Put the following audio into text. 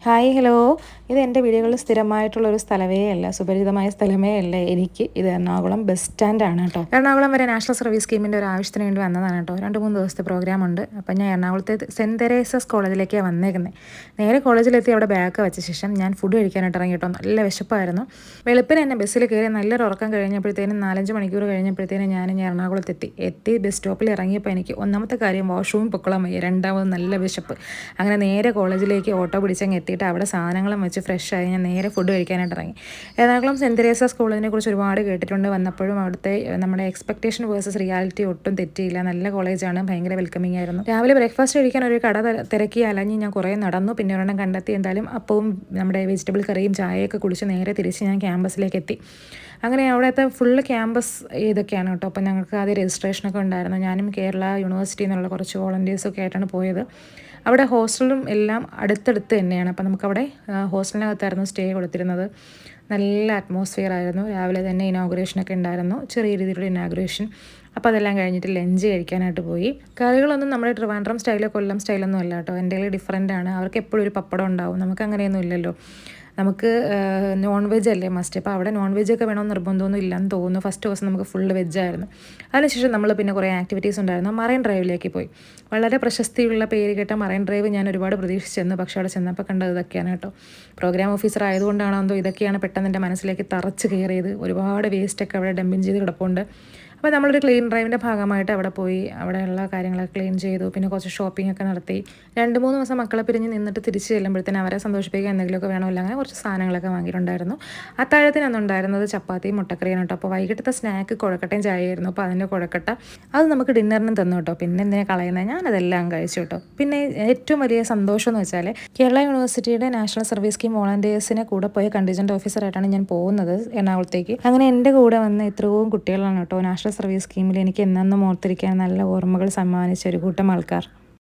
Hi hello. ഇത് എൻ്റെ വീഡിയോകളിൽ സ്ഥിരമായിട്ടുള്ളൊരു സ്ഥലമേ അല്ല, സുപരിചിതമായ സ്ഥലമേ അല്ല എനിക്ക്. ഇത് എറണാകുളം ബസ് സ്റ്റാൻഡാണ് കേട്ടോ. എറണാകുളം വരെ നാഷണൽ സർവീസ് സ്കീമിൻ്റെ ഒരു ആവശ്യത്തിന് വേണ്ടി വന്നതാണ് കേട്ടോ. 2-3 ദിവസത്തെ പ്രോഗ്രാം ഉണ്ട്. അപ്പം ഞാൻ എറണാകുളത്തെ സെൻറ്റ് തെരേസസ് കോളേജിലേക്കാണ് വന്നേക്കുന്നത്. നേരെ കോളേജിലെത്തി അവിടെ ബാഗ് വെച്ച ശേഷം ഞാൻ ഫുഡ് കഴിക്കാനായിട്ട് ഇറങ്ങി കേട്ടോ. നല്ല വിശപ്പായിരുന്നു. വെളുപ്പിന് തന്നെ ബസ്സിൽ കയറി നല്ലൊരു ഉറക്കം കഴിഞ്ഞപ്പോഴത്തേനും 4-5 മണിക്കൂർ കഴിഞ്ഞപ്പോഴത്തേനും ഞാൻ എറണാകുളത്തെത്തി ബസ് സ്റ്റോപ്പിൽ ഇറങ്ങിയപ്പോൾ എനിക്ക് ഒന്നാമത്തെ കാര്യം വാഷ്റൂം പൊക്കോളാൻ വയ്യ, രണ്ടാമത് നല്ല വിശപ്പ്. അങ്ങനെ നേരെ കോളേജിലേക്ക് ഓട്ടോ പിടിച്ചങ്ങ് എത്തിയിട്ട് അവിടെ സാധനങ്ങളും വെച്ച് ഫ്രഷായി ഞാൻ നേരെ ഫുഡ് കഴിക്കാനായിട്ട് ഇറങ്ങി. എറണാകുളം സെൻറ്റ് തെരേസാസ് കോളേജിനെ കുറിച്ച് ഒരുപാട് കേട്ടിട്ടുണ്ട്. വന്നപ്പോഴും അവിടുത്തെ നമ്മുടെ എക്സ്പെക്ടേഷൻ വേഴ്സസ് റിയാലിറ്റി ഒട്ടും തെറ്റിയില്ല. നല്ല കോളേജാണ്, ഭയങ്കര വെൽക്കമിങ് ആയിരുന്നു. രാവിലെ ബ്രേക്ക്ഫാസ്റ്റ് കഴിക്കാൻ ഒരു കട തിരക്കി അലഞ്ഞ് ഞാൻ കുറേ നടന്നു. പിന്നെ ഒരെണ്ണം കണ്ടെത്തി. എന്തായാലും അപ്പവും നമ്മുടെ വെജിറ്റബിൾ കറിയും ചായയൊക്കെ കുടിച്ച് നേരെ തിരിച്ച് ഞാൻ ക്യാമ്പസിലേക്ക് എത്തി. അങ്ങനെ അവിടുത്തെ ഫുള്ള് ക്യാമ്പസ് ഇതൊക്കെയാണ് കേട്ടോ. അപ്പം ഞങ്ങൾക്ക് ആദ്യം രജിസ്ട്രേഷനൊക്കെ ഉണ്ടായിരുന്നു. ഞാനും കേരള യൂണിവേഴ്സിറ്റിയിൽ നിന്നുള്ള കുറച്ച് വോളണ്ടിയേഴ്സൊക്കെ ആയിട്ടാണ് പോയത്. അവിടെ ഹോസ്റ്റലും എല്ലാം അടുത്തടുത്ത് തന്നെയാണ്. അപ്പം നമുക്കവിടെ ഹോസ്റ്റലിനകത്തായിരുന്നു സ്റ്റേ കൊടുത്തിരുന്നത്. നല്ല അറ്റ്മോസ്ഫിയർ ആയിരുന്നു. രാവിലെ തന്നെ ഇനോഗ്രേഷനൊക്കെ ഉണ്ടായിരുന്നു, ചെറിയ രീതിയിലുള്ള ഇനോഗ്രേഷൻ. അപ്പോൾ അതെല്ലാം കഴിഞ്ഞിട്ട് ലഞ്ച് കഴിക്കാനായിട്ട് പോയി. കറികളൊന്നും നമ്മുടെ ട്രിവാൻഡ്രം സ്റ്റൈലോ കൊല്ലം സ്റ്റൈലൊന്നും അല്ല കേട്ടോ. എൻ്റെ ഡിഫറൻ്റ് ആണ്. അവർക്ക് എപ്പോഴും ഒരു പപ്പടം ഉണ്ടാവും, നമുക്ക് അങ്ങനെയൊന്നും ഇല്ലല്ലോ. നമുക്ക് നോൺ വെജ് അല്ലേ മസ്റ്റ്. അപ്പോൾ അവിടെ നോൺ വെജൊക്കെ വേണമെന്ന് നിർബന്ധമൊന്നും ഇല്ലെന്ന് തോന്നുന്നു. ഫസ്റ്റ് ദിവസം നമുക്ക് ഫുള്ള് വെജായിരുന്നു. അതിനുശേഷം നമ്മൾ പിന്നെ കുറേ ആക്ടിവിറ്റീസ് ഉണ്ടായിരുന്നു. മറൈൻ ഡ്രൈവിലേക്ക് പോയി. വളരെ പ്രശസ്തിയുള്ള പേര് കേട്ട മറൈൻ ഡ്രൈവ് ഞാൻ ഒരുപാട് പ്രതീക്ഷിച്ചെന്നു. പക്ഷേ അവിടെ ചെന്നപ്പോൾ കണ്ടത് ഇതൊക്കെയാണ് കേട്ടോ. പ്രോഗ്രാം ഓഫീസർ ആയതുകൊണ്ടാണോ എന്തോ ഇതൊക്കെയാണ് പെട്ടെന്ന് എൻ്റെ മനസ്സിലേക്ക് തറച്ച് കയറിയത്. ഒരുപാട് വേസ്റ്റൊക്കെ അവിടെ ഡംപിങ് ചെയ്ത് കിടപ്പുണ്ട്. അപ്പോൾ നമ്മളൊരു ക്ലീൻ ഡ്രൈവിൻ്റെ ഭാഗമായിട്ട് അവിടെ പോയി അവിടെയുള്ള കാര്യങ്ങളൊക്കെ ക്ലീൻ ചെയ്തു. പിന്നെ കുറച്ച് ഷോപ്പിംഗ് ഒക്കെ നടത്തി. 2-3 ദിവസം മക്കളെ പിരിഞ്ഞ് നിന്നിട്ട് തിരിച്ച് ചെല്ലുമ്പോഴത്തേനും അവരെ സന്തോഷിപ്പിക്കാൻ എന്തെങ്കിലുമൊക്കെ വേണമല്ലോ. അങ്ങനെ കുറച്ച് സാധനങ്ങളൊക്കെ വാങ്ങിയിട്ടുണ്ടായിരുന്നു. അത്താഴത്തിനന്നുണ്ടായിരുന്നത് ചപ്പാത്തിയും മുട്ടക്കറിയാണ് കേട്ടോ. അപ്പോൾ വൈകിട്ടത്തെ സ്നാക്ക് കുഴക്കട്ടയും ചായയായിരുന്നു. അപ്പോൾ അതിൻ്റെ കുഴക്കട്ട അത് നമുക്ക് ഡിന്നറിനും തന്നു കേട്ടോ. പിന്നെ എന്തിനാ കളയുന്നത്, ഞാനതെല്ലാം കഴിച്ചു കേട്ടോ. പിന്നെ ഏറ്റവും വലിയ സന്തോഷം എന്ന് വെച്ചാൽ കേരള യൂണിവേഴ്സിറ്റിയുടെ നാഷണൽ സർവീസ് സ്കീം വോളണ്ടിയേഴ്സിനെ കൂടെ പോയ കണ്ടീജൻറ്റ് ഓഫീസറായിട്ടാണ് ഞാൻ പോകുന്നത് എറണാകുളത്തേക്ക്. അങ്ങനെ എൻ്റെ കൂടെ വന്ന ഇത്രയും കുട്ടികളാണ് കേട്ടോ നാഷണൽ സർവീസ് സ്കീമിൽ എനിക്ക് എന്നെന്നും ഓർത്തിരിക്കാൻ നല്ല ഓർമ്മകൾ സമ്മാനിച്ച ഒരു കൂട്ടം ആൾക്കാർ.